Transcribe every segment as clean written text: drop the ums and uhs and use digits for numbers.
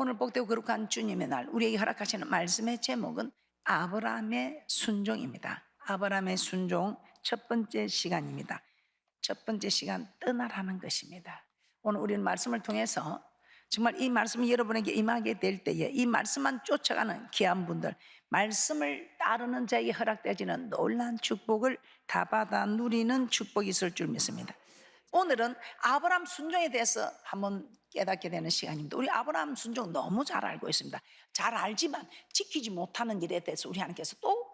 오늘 복되고 거룩한 주님의 날, 우리에게 허락하시는 말씀의 제목은 아브라함의 순종입니다. 아브라함의 순종 첫 번째 시간입니다. 첫 번째 시간, 떠나라는 것입니다. 오늘 우리는 말씀을 통해서 정말 이 말씀이 여러분에게 임하게 될 때에 이 말씀만 쫓아가는 귀한 분들, 말씀을 따르는 자에게 허락되어지는 놀라운 축복을 다 받아 누리는 축복이 있을 줄 믿습니다. 오늘은 아브라함 순종에 대해서 한번 깨닫게 되는 시간입니다. 우리 아브라함 순종 너무 잘 알고 있습니다. 잘 알지만 지키지 못하는 일에 대해서 우리 하나님께서 또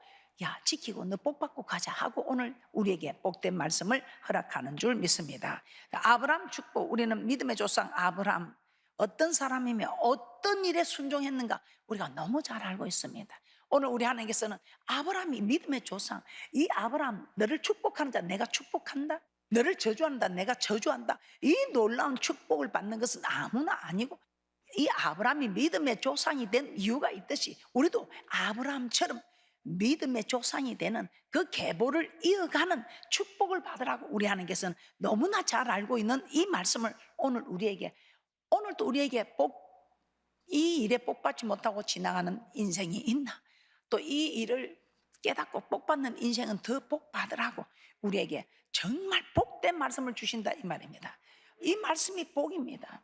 지키고 너 복 받고 가자 하고 오늘 우리에게 복된 말씀을 허락하는 줄 믿습니다. 아브라함 축복, 우리는 믿음의 조상 아브라함 어떤 사람이며 어떤 일에 순종했는가 우리가 너무 잘 알고 있습니다. 오늘 우리 하나님께서는 아브라함이 믿음의 조상, 이 아브라함 너를 축복하는 자 내가 축복한다, 너를 저주한다 내가 저주한다, 이 놀라운 축복을 받는 것은 아무나 아니고 이 아브라함이 믿음의 조상이 된 이유가 있듯이 우리도 아브라함처럼 믿음의 조상이 되는 그 계보를 이어가는 축복을 받으라고 우리 하나님께서는 너무나 잘 알고 있는 이 말씀을 오늘도 우리에게 이 일에 복받지 못하고 지나가는 인생이 있나, 또 이 일을 깨닫고 복받는 인생은 더 복받으라고 우리에게 정말 복된 말씀을 주신다 이 말입니다. 이 말씀이 복입니다.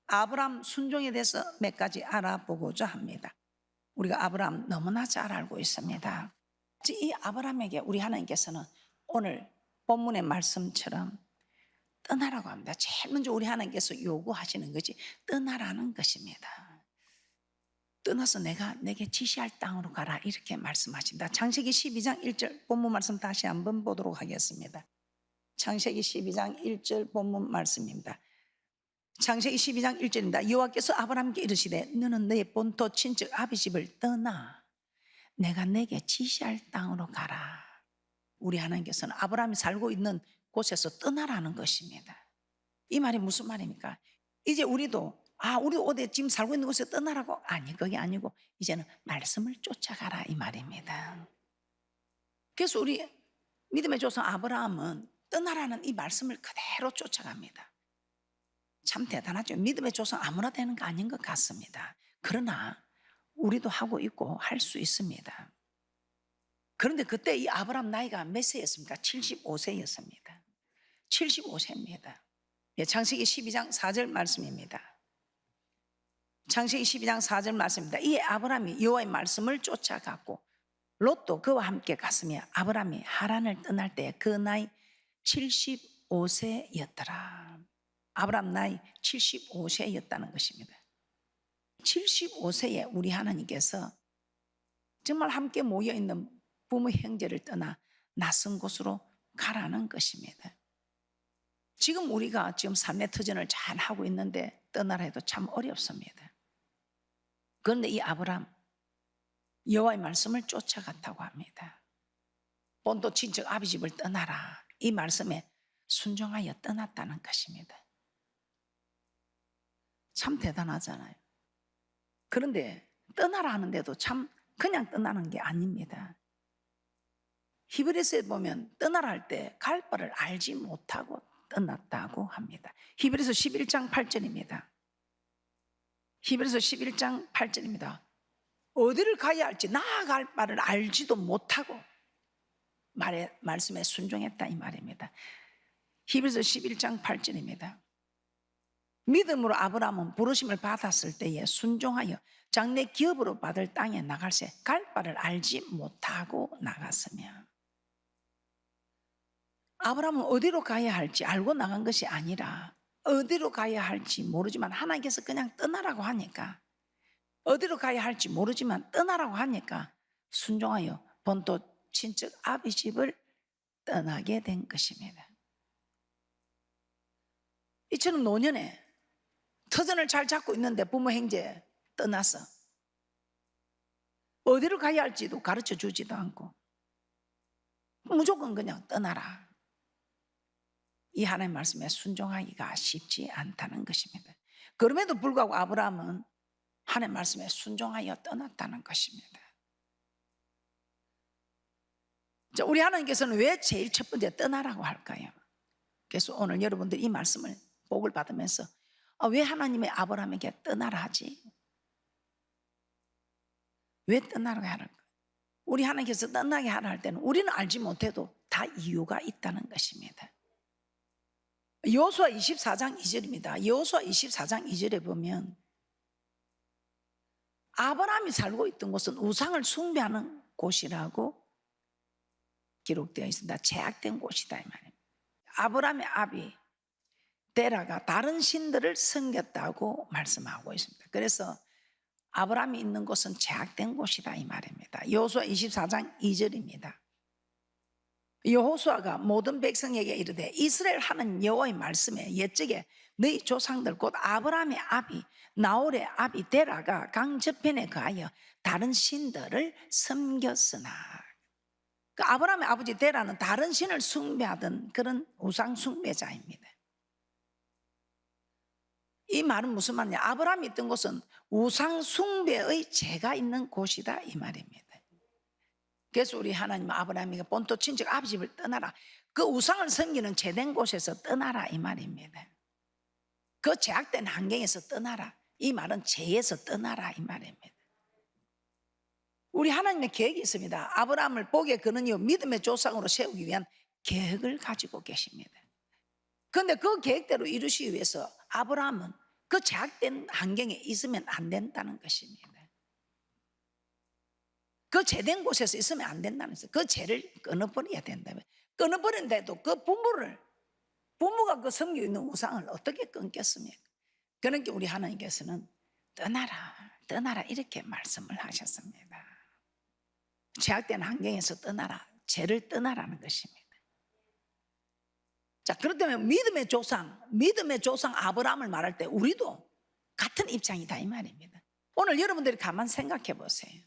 아브라함 순종에 대해서 몇 가지 알아보고자 합니다. 우리가 아브라함 너무나 잘 알고 있습니다. 이 아브라함에게 우리 하나님께서는 오늘 본문의 말씀처럼 떠나라고 합니다. 제일 먼저 우리 하나님께서 요구하시는 것이 떠나라는 것입니다. 떠나서 내게 지시할 땅으로 가라 이렇게 말씀하신다. 창세기 12장 1절 본문 말씀 다시 한번 보도록 하겠습니다. 창세기 12장 1절 본문 말씀입니다. 창세기 12장 1절입니다. 여호와께서 아브라함께 이르시되 너는 너의 본토 친척 아비 집을 떠나 내가 내게 지시할 땅으로 가라. 우리 하나님께서는 아브라함이 살고 있는 곳에서 떠나라는 것입니다. 이 말이 무슨 말입니까? 이제 우리도 어디 지금 살고 있는 곳에 떠나라고? 아니, 그게 아니고 이제는 말씀을 쫓아가라 이 말입니다. 그래서 우리 믿음의 조상 아브라함은 떠나라는 이 말씀을 그대로 쫓아갑니다. 참 대단하죠. 믿음의 조상 아무나 되는 거 아닌 것 같습니다. 그러나 우리도 하고 있고 할 수 있습니다. 그런데 그때 이 아브라함 나이가 몇 세였습니까? 75세였습니다. 75세입니다. 창세기 12장 4절 말씀입니다. 창세기 12장 4절 말씀입니다. 이에 아브라함이 여호와의 말씀을 쫓아갔고 롯도 그와 함께 갔으며 아브라함이 하란을 떠날 때 그 나이 75세였더라. 아브라함 나이 75세였다는 것입니다. 75세에 우리 하나님께서 정말 함께 모여있는 부모 형제를 떠나 낯선 곳으로 가라는 것입니다. 지금 우리가 삶의 터전을 잘 하고 있는데 떠나라 해도 참 어렵습니다. 그런데 이 아브라함 여호와의 말씀을 쫓아갔다고 합니다. 본토 친척 아비 집을 떠나라 이 말씀에 순종하여 떠났다는 것입니다. 참 대단하잖아요. 그런데 떠나라 하는데도 참 그냥 떠나는 게 아닙니다. 히브리서에 보면 떠나라 할 때 갈 바를 알지 못하고 떠났다고 합니다. 히브리서 11장 8절입니다. 히브리서 11장 8절입니다. 어디를 가야 할지 나아갈 바를 알지도 못하고 말씀에 순종했다 이 말입니다. 히브리서 11장 8절입니다. 믿음으로 아브라함은 부르심을 받았을 때에 순종하여 장래 기업으로 받을 땅에 나갈새 갈 바를 알지 못하고 나갔으며, 아브라함은 어디로 가야 할지 알고 나간 것이 아니라 어디로 가야 할지 모르지만 하나님께서 그냥 떠나라고 하니까, 어디로 가야 할지 모르지만 떠나라고 하니까 순종하여 본토 친척 아비 집을 떠나게 된 것입니다. 이처럼 노년에 터전을 잘 잡고 있는데 부모 형제 떠나서 어디로 가야 할지도 가르쳐 주지도 않고 무조건 그냥 떠나라. 이 하나님의 말씀에 순종하기가 쉽지 않다는 것입니다. 그럼에도 불구하고 아브라함은 하나님의 말씀에 순종하여 떠났다는 것입니다. 자, 우리 하나님께서는 왜 제일 첫 번째 떠나라고 할까요? 그래서 오늘 여러분들 이 말씀을 복을 받으면서 왜 하나님의 아브라함에게 떠나라 하지? 왜 떠나게 하는 거예요? 우리 하나님께서 떠나게 하라 할 때는 우리는 알지 못해도 다 이유가 있다는 것입니다. 여호수아 24장 2절입니다. 여호수아 24장 2절에 보면 아브라함이 살고 있던 곳은 우상을 숭배하는 곳이라고 기록되어 있습니다. 제약된 곳이다 이 말입니다. 아브라함의 아비 데라가 다른 신들을 섬겼다고 말씀하고 있습니다. 그래서 아브라함이 있는 곳은 제약된 곳이다 이 말입니다. 여호수아 24장 2절입니다. 여호수아가 모든 백성에게 이르되 이스라엘 하는 여호와의 말씀에 옛적에 너희 조상들 곧 아브라함의 아비 나홀의 아비 데라가 강 저편에 거하여 다른 신들을 섬겼으나, 그 아브라함의 아버지 데라는 다른 신을 숭배하던 그런 우상 숭배자입니다. 이 말은 무슨 말이냐? 아브라함이 있던 곳은 우상 숭배의 죄가 있는 곳이다 이 말입니다. 그래서 우리 하나님은 아브라함에게 본토 친척 아버지 집을 떠나라, 그 우상을 섬기는 죄된 곳에서 떠나라 이 말입니다. 그 제약된 환경에서 떠나라, 이 말은 죄에서 떠나라 이 말입니다. 우리 하나님의 계획이 있습니다. 아브라함을 복에 거는 이유 믿음의 조상으로 세우기 위한 계획을 가지고 계십니다. 그런데 그 계획대로 이루시기 위해서 아브라함은 그 제약된 환경에 있으면 안 된다는 것입니다. 그 죄된 곳에서 있으면 안 된다는 것이죠. 그 죄를 끊어버려야 된다면, 끊어버린데도 그 부모가 그 섬기고 있는 우상을 어떻게 끊겠습니까? 그러니까 우리 하나님께서는 떠나라 이렇게 말씀을 하셨습니다. 제약된 환경에서 떠나라, 죄를 떠나라는 것입니다. 자, 그렇다면 믿음의 조상 아브라함을 말할 때 우리도 같은 입장이다 이 말입니다. 오늘 여러분들이 가만 생각해 보세요.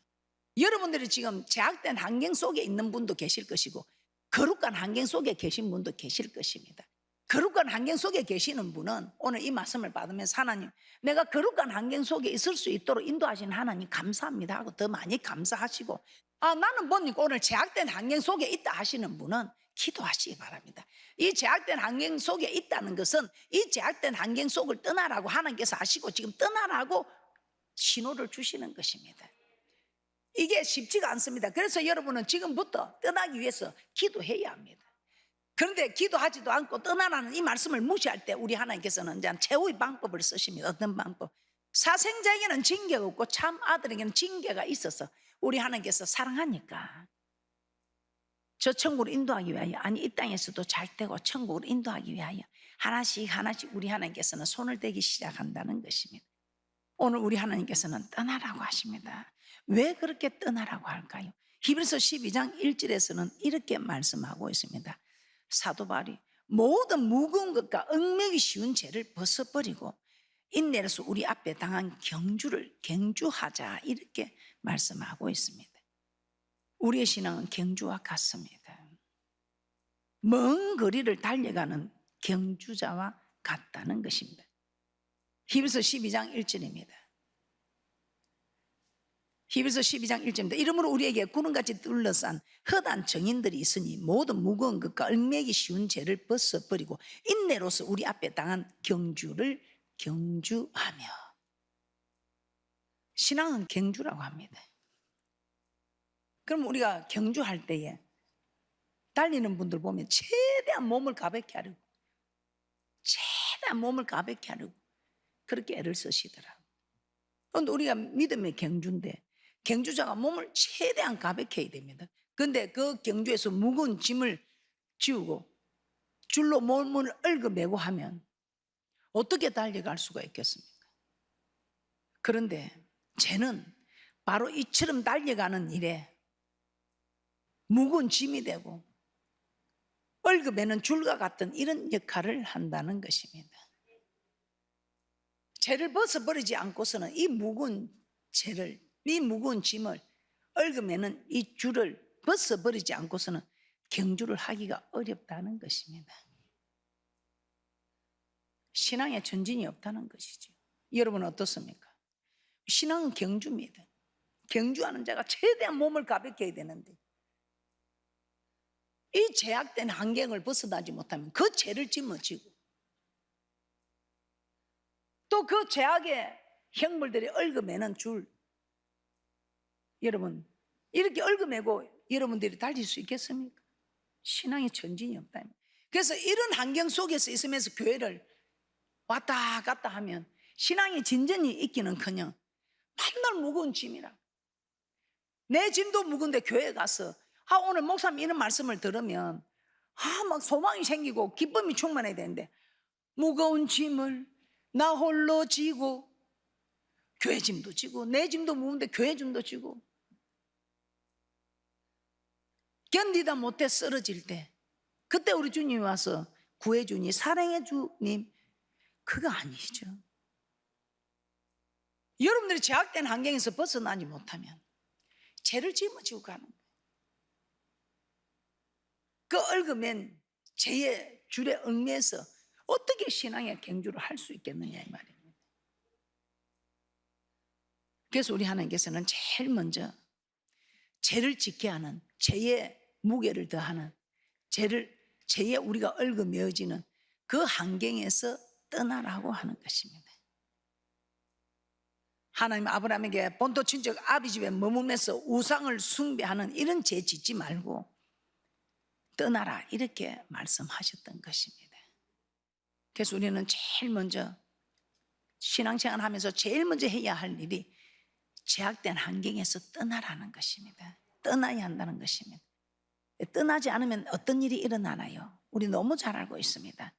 여러분들이 지금 제약된 환경 속에 있는 분도 계실 것이고 거룩한 환경 속에 계신 분도 계실 것입니다. 거룩한 환경 속에 계시는 분은 오늘 이 말씀을 받으면서 하나님, 내가 거룩한 환경 속에 있을 수 있도록 인도하신 하나님 감사합니다 하고 더 많이 감사하시고, 나는 보니까 오늘 제약된 환경 속에 있다 하시는 분은 기도하시기 바랍니다. 이 제약된 환경 속에 있다는 것은 이 제약된 환경 속을 떠나라고 하나님께서 하시고 지금 떠나라고 신호를 주시는 것입니다. 이게 쉽지가 않습니다. 그래서 여러분은 지금부터 떠나기 위해서 기도해야 합니다. 그런데 기도하지도 않고 떠나라는 이 말씀을 무시할 때 우리 하나님께서는 이제 최후의 방법을 쓰십니다. 어떤 방법? 사생자에게는 징계가 없고 참 아들에게는 징계가 있어서 우리 하나님께서 사랑하니까 저 천국으로 인도하기 위하여, 아니 이 땅에서도 잘 되고 천국으로 인도하기 위하여 하나씩 우리 하나님께서는 손을 대기 시작한다는 것입니다. 오늘 우리 하나님께서는 떠나라고 하십니다. 왜 그렇게 떠나라고 할까요? 히브리서 12장 1절에서는 이렇게 말씀하고 있습니다. 사도 바울이 모든 무거운 것과 얽매기 쉬운 죄를 벗어버리고 인내로서 우리 앞에 당한 경주하자 이렇게 말씀하고 있습니다. 우리의 신앙은 경주와 같습니다. 먼 거리를 달려가는 경주자와 같다는 것입니다. 히브리서 12장 1절입니다. 히브리서 12장 1절입니다. 이러므로 우리에게 구름같이 둘러싼 헛한 정인들이 있으니 모든 무거운 것과 얽매기 쉬운 죄를 벗어버리고 인내로서 우리 앞에 당한 경주를 경주하며. 신앙은 경주라고 합니다. 그럼 우리가 경주할 때에 달리는 분들 보면 최대한 몸을 가볍게 하려고 그렇게 애를 쓰시더라고요. 그런데 우리가 믿음의 경주인데 경주자가 몸을 최대한 가볍게 해야 됩니다. 그런데 그 경주에서 무거운 짐을 지우고 줄로 몸을 얽어매고 하면 어떻게 달려갈 수가 있겠습니까? 그런데 쟤는 바로 이처럼 달려가는 일에 무거운 짐이 되고 얽어매는 줄과 같은 이런 역할을 한다는 것입니다. 죄를 벗어버리지 않고서는 이 무거운 짐을 얽어매는 이 줄을 벗어버리지 않고서는 경주를 하기가 어렵다는 것입니다. 신앙에 전진이 없다는 것이죠. 여러분은 어떻습니까? 신앙은 경주입니다. 경주하는 자가 최대한 몸을 가볍게 해야 되는데 이 제약된 환경을 벗어나지 못하면 그 죄를 짊어지고 또 그 제약의 형물들이 얽어매는 줄, 여러분, 이렇게 얽어매고 여러분들이 달릴 수 있겠습니까? 신앙의 전진이 없다. 그래서 이런 환경 속에서 있으면서 교회를 왔다 갔다 하면 신앙의 진전이 있기는커녕 맨날 무거운 짐이라. 내 짐도 무거운데 교회 가서 오늘 목사님 이런 말씀을 들으면 막 소망이 생기고 기쁨이 충만해야 되는데, 무거운 짐을 나 홀로 지고, 교회 짐도 지고 내 짐도 무거운데 교회 짐도 지고, 견디다 못해 쓰러질 때 그때 우리 주님이 와서 구해주니, 사랑해 주님, 그거 아니죠. 여러분들이 제약된 환경에서 벗어나지 못하면 죄를 짊어지고 가는 거예요. 그 얽으면 죄의 줄에 얽매서 어떻게 신앙의 경주를 할 수 있겠느냐 이 말입니다. 그래서 우리 하나님께서는 제일 먼저 죄를 짓게 하는, 죄의 무게를 더하는, 죄에 우리가 얽어매어지는 그 환경에서 떠나라고 하는 것입니다. 하나님 아브라함에게 본토 친척 아비 집에 머물면서 우상을 숭배하는 이런 죄 짓지 말고 떠나라, 이렇게 말씀하셨던 것입니다. 그래서 우리는 제일 먼저 신앙생활 하면서 제일 먼저 해야 할 일이 제약된 환경에서 떠나라는 것입니다. 떠나야 한다는 것입니다. 떠나지 않으면 어떤 일이 일어나나요? 우리 너무 잘 알고 있습니다.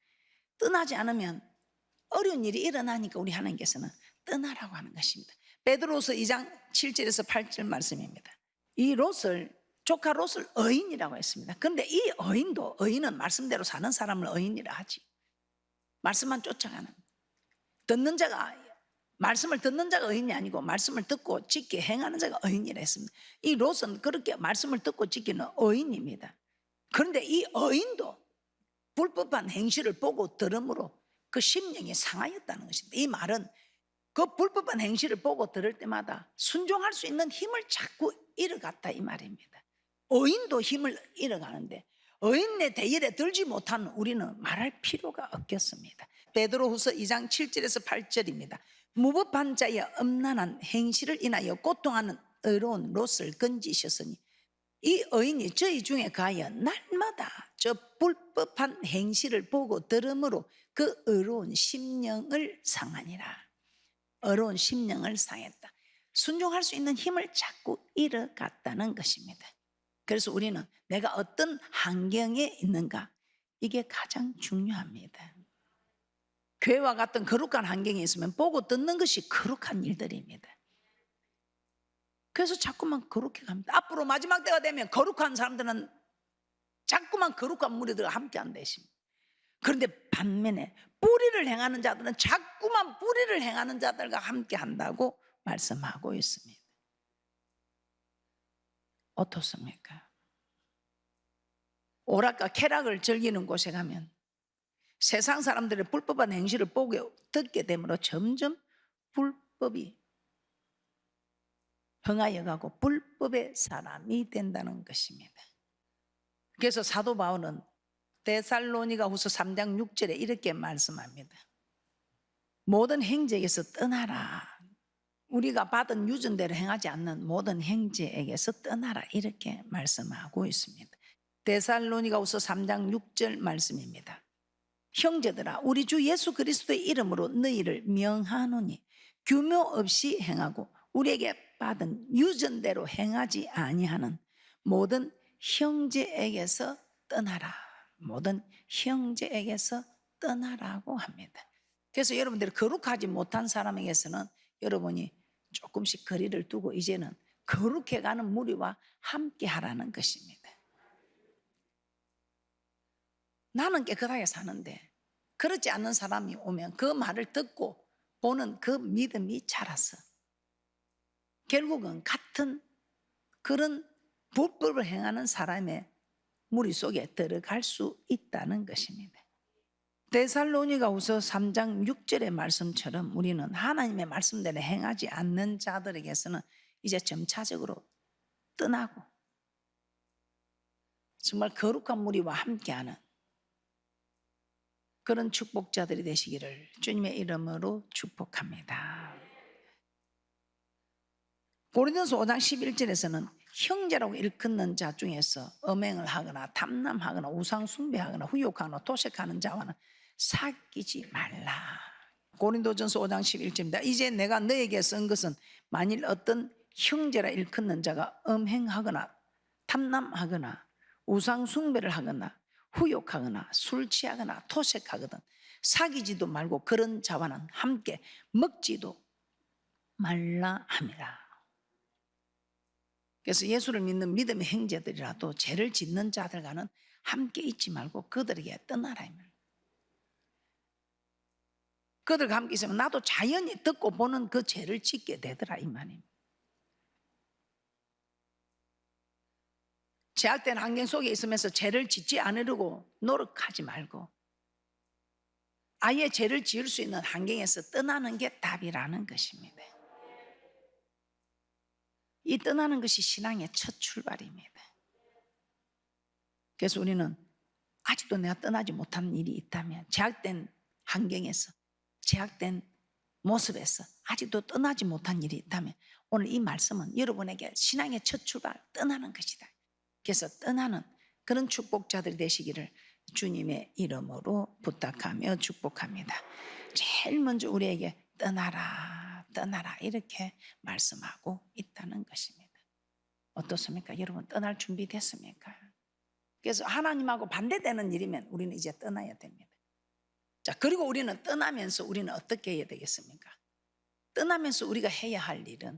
떠나지 않으면 어려운 일이 일어나니까 우리 하나님께서는 떠나라고 하는 것입니다. 베드로서 2장 7절에서 8절 말씀입니다. 이 롯을, 조카 롯을 의인이라고 했습니다. 그런데 이 의인은 말씀대로 사는 사람을 의인이라 하지, 말씀만 쫓아가는, 듣는 자가, 말씀을 듣는 자가 의인이 아니고 말씀을 듣고 지켜 행하는 자가 의인이라 했습니다. 이 롯은 그렇게 말씀을 듣고 지키는 의인입니다. 그런데 이 의인도 불법한 행실을 보고 들음으로 그 심령이 상하였다는 것입니다. 이 말은 그 불법한 행실을 보고 들을 때마다 순종할 수 있는 힘을 자꾸 잃어갔다 이 말입니다. 의인도 힘을 잃어가는데 의인의 대열에 들지 못한 우리는 말할 필요가 없겠습니다. 베드로후서 2장 7절에서 8절입니다. 무법한 자의 음란한 행실을 인하여 고통하는 의로운 롯을 건지셨으니 이 의인이 저희 중에 가여 날마다 저 불법한 행실을 보고 들음으로 그 의로운 심령을 상하니라. 어려운 심령을 상했다. 순종할 수 있는 힘을 자꾸 잃어갔다는 것입니다. 그래서 우리는 내가 어떤 환경에 있는가, 이게 가장 중요합니다. 교회와 같은 거룩한 환경에 있으면 보고 듣는 것이 거룩한 일들입니다. 그래서 자꾸만 거룩해 갑니다. 앞으로 마지막 때가 되면 거룩한 사람들은 자꾸만 거룩한 무리들과 함께 한다 했습니다. 그런데 반면에 불의를 행하는 자들은 자꾸만 불의를 행하는 자들과 함께 한다고 말씀하고 있습니다. 어떻습니까? 오락과 쾌락을 즐기는 곳에 가면 세상 사람들의 불법한 행실을 보게 듣게 되므로 점점 불법이 흥하여 가고 불법의 사람이 된다는 것입니다. 그래서 사도 바울은 데살로니가후서 3장 6절에 이렇게 말씀합니다. 모든 행제에게서 떠나라. 우리가 받은 유전대로 행하지 않는 모든 행제에게서 떠나라, 이렇게 말씀하고 있습니다. 데살로니가후서 3장 6절 말씀입니다. 형제들아, 우리 주 예수 그리스도의 이름으로 너희를 명하노니 규모 없이 행하고 우리에게 받은 유전대로 행하지 아니하는 모든 형제에게서 떠나라. 모든 형제에게서 떠나라고 합니다. 그래서 여러분들이 거룩하지 못한 사람에게서는 여러분이 조금씩 거리를 두고 이제는 거룩해가는 무리와 함께 하라는 것입니다. 나는 깨끗하게 사는데 그렇지 않은 사람이 오면 그 말을 듣고 보는 그 믿음이 자라서 결국은 같은 그런 불법을 행하는 사람의 무리 속에 들어갈 수 있다는 것입니다. 데살로니가후서 3장 6절의 말씀처럼 우리는 하나님의 말씀대로 행하지 않는 자들에게서는 이제 점차적으로 떠나고 정말 거룩한 무리와 함께하는 그런 축복자들이 되시기를 주님의 이름으로 축복합니다. 고린도서 5장 11절에서는 형제라고 일컫는 자 중에서 음행을 하거나 탐남하거나 우상숭배하거나 후욕하거나 도색하는 자와는 사귀지 말라. 고린도전서 5장 11절입니다. 이제 내가 너에게 쓴 것은 만일 어떤 형제라 일컫는 자가 음행하거나 탐남하거나 우상숭배를 하거나 후욕하거나 술 취하거나 토색하거든 사귀지도 말고 그런 자와는 함께 먹지도 말라 합니다. 그래서 예수를 믿는 믿음의 형제들이라도 죄를 짓는 자들과는 함께 있지 말고 그들에게 떠나라. 그들과 함께 있으면 나도 자연히 듣고 보는 그 죄를 짓게 되더라 이 말입니다. 제약된 환경 속에 있으면서 죄를 짓지 않으려고 노력하지 말고 아예 죄를 지을 수 있는 환경에서 떠나는 게 답이라는 것입니다. 이 떠나는 것이 신앙의 첫 출발입니다. 그래서 우리는 아직도 내가 떠나지 못한 일이 있다면 제약된 환경에서 제약된 모습에서 아직도 떠나지 못한 일이 있다면 오늘 이 말씀은 여러분에게 신앙의 첫 출발 떠나는 것이다. 그래서 떠나는 그런 축복자들이 되시기를 주님의 이름으로 부탁하며 축복합니다. 제일 먼저 우리에게 떠나라 떠나라 이렇게 말씀하고 있다는 것입니다. 어떻습니까? 여러분 떠날 준비 됐습니까? 그래서 하나님하고 반대되는 일이면 우리는 이제 떠나야 됩니다. 자, 그리고 우리는 떠나면서 우리는 어떻게 해야 되겠습니까? 떠나면서 우리가 해야 할 일은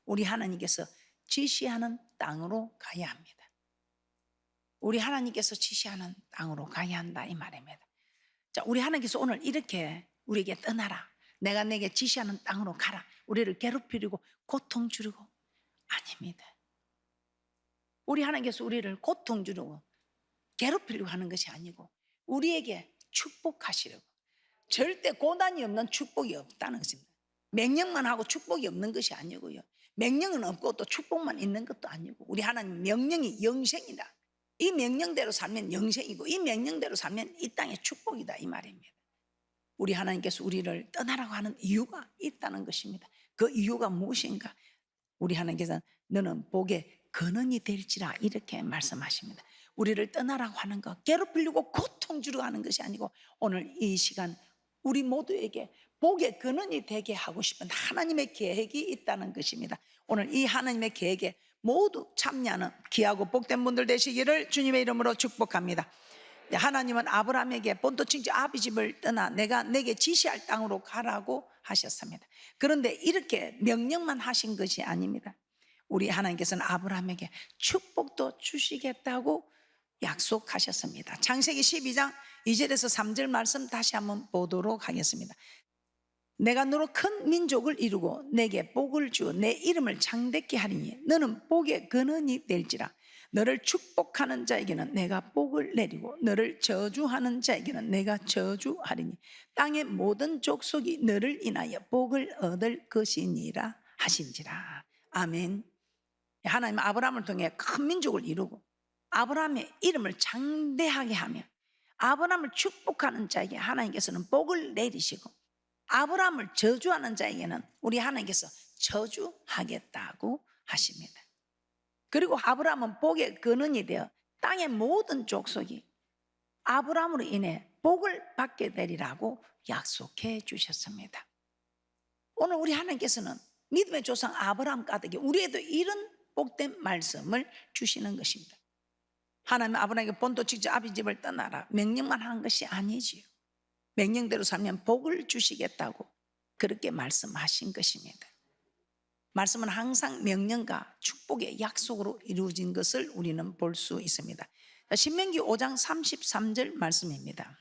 우리 하나님께서 지시하는 땅으로 가야 합니다. 우리 하나님께서 지시하는 땅으로 가야 한다 이 말입니다. 자, 우리 하나님께서 오늘 이렇게 우리에게 떠나라 내가 내게 지시하는 땅으로 가라 우리를 괴롭히려고 고통 주려고 아닙니다. 우리 하나님께서 우리를 고통 주려고 괴롭히려고 하는 것이 아니고 우리에게 축복하시려고 절대 고난이 없는 축복이 없다는 것입니다. 명령만 하고 축복이 없는 것이 아니고요. 명령은 없고 또 축복만 있는 것도 아니고 우리 하나님 명령이 영생이다. 이 명령대로 살면 영생이고 이 명령대로 살면 이 땅의 축복이다 이 말입니다. 우리 하나님께서 우리를 떠나라고 하는 이유가 있다는 것입니다. 그 이유가 무엇인가? 우리 하나님께서는 너는 복의 근원이 될지라 이렇게 말씀하십니다. 우리를 떠나라고 하는 것 괴롭히려고 고통 주려고 하는 것이 아니고 오늘 이 시간 우리 모두에게 복의 근원이 되게 하고 싶은 하나님의 계획이 있다는 것입니다. 오늘 이 하나님의 계획에 모두 참여하는 귀하고 복된 분들 되시기를 주님의 이름으로 축복합니다. 하나님은 아브라함에게 본토 친지 아비 집을 떠나 내가 내게 지시할 땅으로 가라고 하셨습니다. 그런데 이렇게 명령만 하신 것이 아닙니다. 우리 하나님께서는 아브라함에게 축복도 주시겠다고 약속하셨습니다. 창세기 12장 2절에서 3절 말씀 다시 한번 보도록 하겠습니다. 내가 너로 큰 민족을 이루고 내게 복을 주어 내 이름을 창대케 하리니 너는 복의 근원이 될지라. 너를 축복하는 자에게는 내가 복을 내리고 너를 저주하는 자에게는 내가 저주하리니 땅의 모든 족속이 너를 인하여 복을 얻을 것이니라 하신지라. 아멘. 하나님은 아브라함을 통해 큰 민족을 이루고 아브라함의 이름을 장대하게 하며 아브라함을 축복하는 자에게 하나님께서는 복을 내리시고 아브라함을 저주하는 자에게는 우리 하나님께서 저주하겠다고 하십니다. 그리고 아브라함은 복의 근원이 되어 땅의 모든 족속이 아브라함으로 인해 복을 받게 되리라고 약속해 주셨습니다. 오늘 우리 하나님께서는 믿음의 조상 아브라함 가득에 우리에도 이런 복된 말씀을 주시는 것입니다. 하나님은 아브라함에게 본토 직접 아비 집을 떠나라 명령만 한 것이 아니지요. 명령대로 살면 복을 주시겠다고 그렇게 말씀하신 것입니다. 말씀은 항상 명령과 축복의 약속으로 이루어진 것을 우리는 볼 수 있습니다. 신명기 5장 33절 말씀입니다.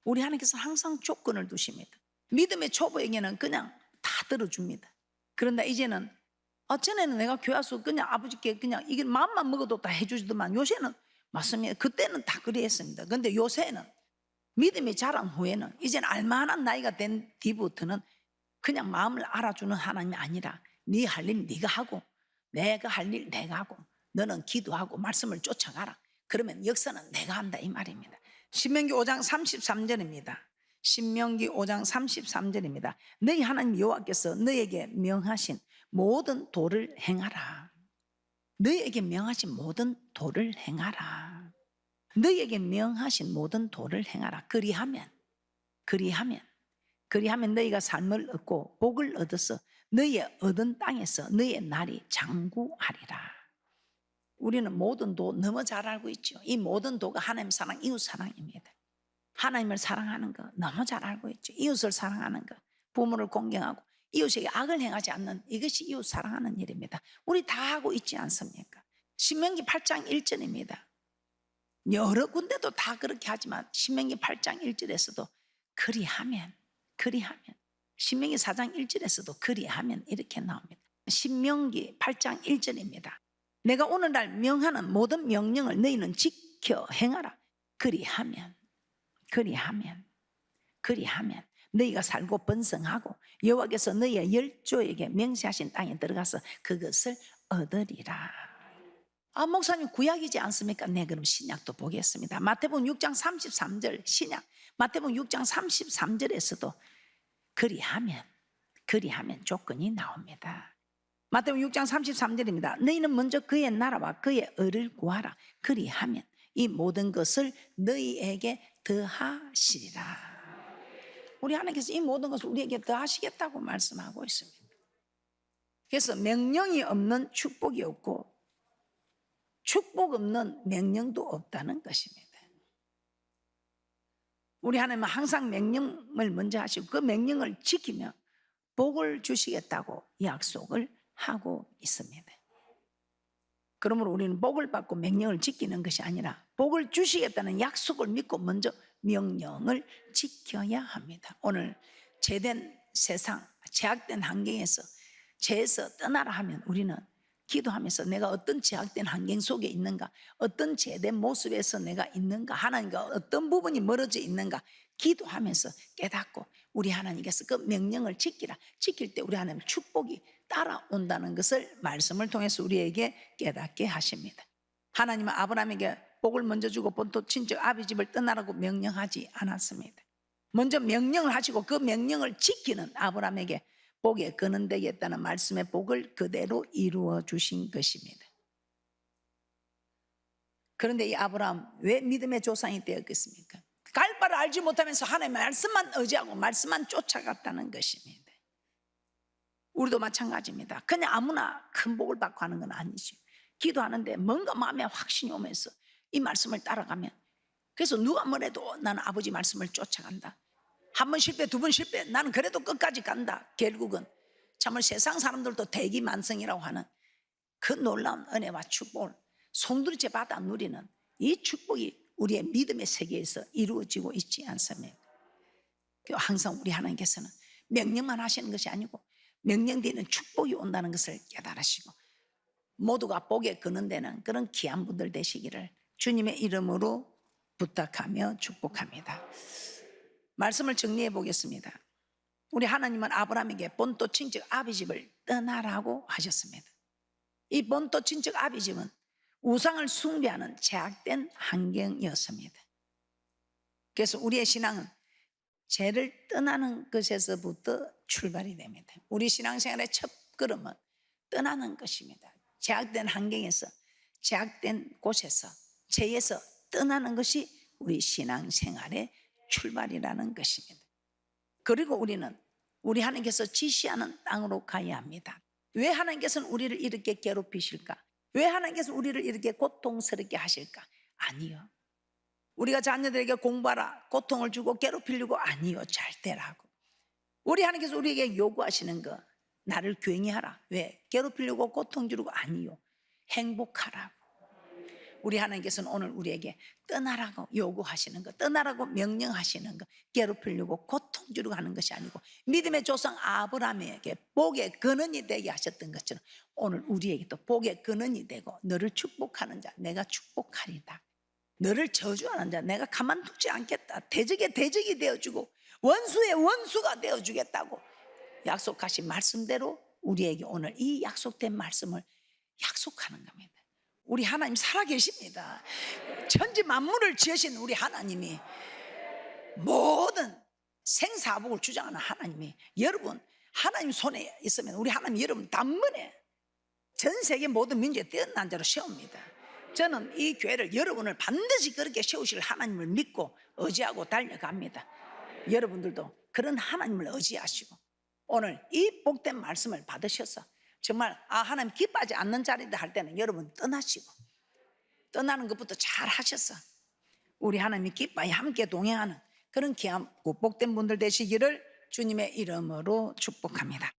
우리 하나님께서 항상 조건을 두십니다. 믿음의 초보에게는 그냥 다 들어줍니다. 그런데 이제는 전에는 내가 교회 와서 그냥 아버지께 그냥 이게 마음만 먹어도 다 해주시더만 요새는 맞습니다. 그때는 다 그랬습니다. 그런데 요새는 믿음이 자란 후에는 이제는 알만한 나이가 된 뒤부터는 그냥 마음을 알아주는 하나님이 아니라 네 할 일 네가 하고 내가 할 일 내가 하고 너는 기도하고 말씀을 쫓아가라. 그러면 역사는 내가 한다 이 말입니다. 신명기 5장 33절입니다. 신명기 5장 33절입니다. 너희 하나님 여호와께서 너희에게 명하신 모든 도를 행하라. 너희에게 명하신 모든 도를 행하라. 너희에게 명하신 모든 도를 행하라. 그리하면 너희가 삶을 얻고 복을 얻어서 너희의 얻은 땅에서 너희의 날이 장구하리라. 우리는 모든 도 너무 잘 알고 있죠. 이 모든 도가 하나님 사랑, 이웃 사랑입니다. 하나님을 사랑하는 거 너무 잘 알고 있죠. 이웃을 사랑하는 거, 부모를 공경하고 이웃에게 악을 행하지 않는 이것이 이웃 사랑하는 일입니다. 우리 다 하고 있지 않습니까? 신명기 8장 1절입니다. 여러 군데도 다 그렇게 하지만 신명기 8장 1절에서도 그리하면 신명기 4장 1절에서도 그리하면 이렇게 나옵니다. 신명기 8장 1절입니다. 내가 오늘날 명하는 모든 명령을 너희는 지켜 행하라. 그리하면 너희가 살고 번성하고 여호와께서 너희의 열조에게 명시하신 땅에 들어가서 그것을 얻으리라. 목사님 구약이지 않습니까? 네, 그럼 신약도 보겠습니다. 마태복음 6장 33절 신약 마태복음 6장 33절에서도 그리하면 조건이 나옵니다. 마태복음 6장 33절입니다. 너희는 먼저 그의 나라와 그의 의를 구하라. 그리하면 이 모든 것을 너희에게 더하시리라. 우리 하나님께서 이 모든 것을 우리에게 더하시겠다고 말씀하고 있습니다. 그래서 명령이 없는 축복이 없고 축복 없는 명령도 없다는 것입니다. 우리 하나님은 항상 명령을 먼저 하시고 그 명령을 지키며 복을 주시겠다고 약속을 하고 있습니다. 그러므로 우리는 복을 받고 명령을 지키는 것이 아니라 복을 주시겠다는 약속을 믿고 먼저 명령을 지켜야 합니다. 오늘 죄된 세상, 제약된 환경에서 죄에서 떠나라 하면 우리는 기도하면서 내가 어떤 제약된 환경 속에 있는가, 어떤 죄된 모습에서 내가 있는가, 하나님과 어떤 부분이 멀어져 있는가 기도하면서 깨닫고 우리 하나님께서 그 명령을 지킬 때 우리 하나님 축복이 따라온다는 것을 말씀을 통해서 우리에게 깨닫게 하십니다. 하나님은 아브라함에게 복을 먼저 주고 본토 친척 아비 집을 떠나라고 명령하지 않았습니다. 먼저 명령을 하시고 그 명령을 지키는 아브라함에게 복의 근원 되겠다는 말씀의 복을 그대로 이루어 주신 것입니다. 그런데 이 아브라함 왜 믿음의 조상이 되었겠습니까? 갈 바를 알지 못하면서 하나님의 말씀만 의지하고 말씀만 쫓아갔다는 것입니다. 우리도 마찬가지입니다. 그냥 아무나 큰 복을 받고 하는 건 아니죠. 기도하는데 뭔가 마음에 확신이 오면서 이 말씀을 따라가면, 그래서 누가 뭐래도 나는 아버지 말씀을 쫓아간다. 한 번 실패, 두 번 실패, 나는 그래도 끝까지 간다. 결국은 정말 세상 사람들도 대기만성이라고 하는 그 놀라운 은혜와 축복을 송두리째 받아 누리는 이 축복이 우리의 믿음의 세계에서 이루어지고 있지 않습니까? 항상 우리 하나님께서는 명령만 하시는 것이 아니고 명령 뒤에는 축복이 온다는 것을 깨달으시고 모두가 복에 근원되는 그런 귀한 분들 되시기를 주님의 이름으로 부탁하며 축복합니다. 말씀을 정리해 보겠습니다. 우리 하나님은 아브라함에게 본토 친척 아비 집을 떠나라고 하셨습니다. 이 본토 친척 아비 집은 우상을 숭배하는 제약된 환경이었습니다. 그래서 우리의 신앙은 죄를 떠나는 것에서부터 출발이 됩니다. 우리 신앙생활의 첫 걸음은 떠나는 것입니다. 제약된 환경에서, 제약된 곳에서, 죄에서 떠나는 것이 우리 신앙생활의 출발이라는 것입니다. 그리고 우리는 우리 하나님께서 지시하는 땅으로 가야 합니다. 왜 하나님께서는 우리를 이렇게 괴롭히실까? 왜 하나님께서 우리를 이렇게 고통스럽게 하실까? 아니요. 우리가 자녀들에게 공부하라 고통을 주고 괴롭히려고 아니요. 잘 되라고. 우리 하나님께서 우리에게 요구하시는 거 나를 교행히 하라. 왜? 괴롭히려고 고통 주려고 아니요. 행복하라고. 우리 하나님께서는 오늘 우리에게 떠나라고 요구하시는 거, 떠나라고 명령하시는 거, 괴롭히려고 고통 주려고 하는 것이 아니고 믿음의 조상 아브라함에게 복의 근원이 되게 하셨던 것처럼 오늘 우리에게도 복의 근원이 되고 너를 축복하는 자 내가 축복하리다. 너를 저주하는 자 내가 가만두지 않겠다. 대적의 대적이 되어주고 원수의 원수가 되어주겠다고 약속하신 말씀대로 우리에게 오늘 이 약속된 말씀을 약속하는 겁니다. 우리 하나님 살아계십니다. 천지 만물을 지으신 우리 하나님이 모든 생사복을 주장하는 하나님이 여러분 하나님 손에 있으면 우리 하나님 여러분 단번에 전 세계 모든 민족에 뛰어난 자로 세웁니다. 저는 이 교회를 여러분을 반드시 그렇게 세우실 하나님을 믿고 의지하고 달려갑니다. 여러분들도 그런 하나님을 의지하시고 오늘 이 복된 말씀을 받으셔서 정말 하나님 기뻐하지 않는 자리다 할 때는 여러분 떠나시고 떠나는 것부터 잘 하셔서 우리 하나님이 기뻐하여 함께 동행하는 그런 귀하고 복된 분들 되시기를 주님의 이름으로 축복합니다.